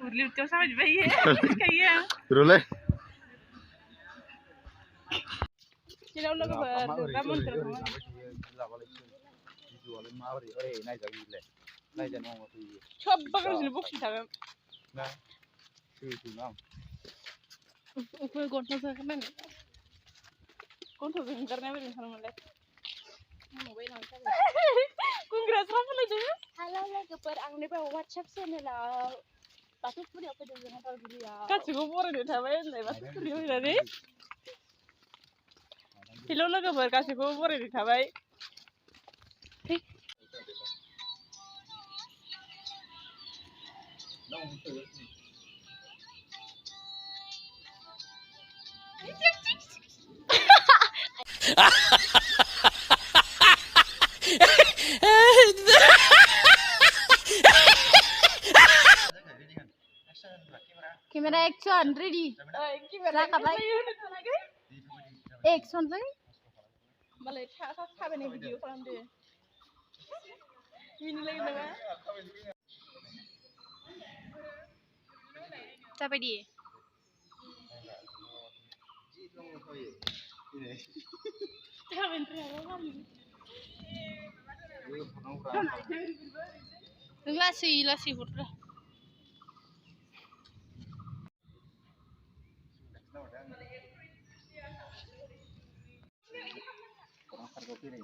Urliu sama di bayi. Kaya. Rule. Sila ulo ka ba? Ramon ka ba? Chop bakal sila buksi tayo. Na. Tuh na. Ufo gonto sa kanan. Gonto sa karena ba din sa naman lek. Congrats ra pala dyan. Halo lagi per ang ni pa WhatsApp sa nila. Patut pun apa dia jangan tahu dulu ya. Kasi ko pura di tawai na ba sa kuriyo na ni. Sila ulo ka ba? Kasi ko pura di tawai. Camera action ready. Gimana kabay? Action lagi. Malay ta ba ni video ko lang di. Ini lagi na ba? Sampai di. Ta ba entry ako kan. Lasi putra. Orang harga pilih.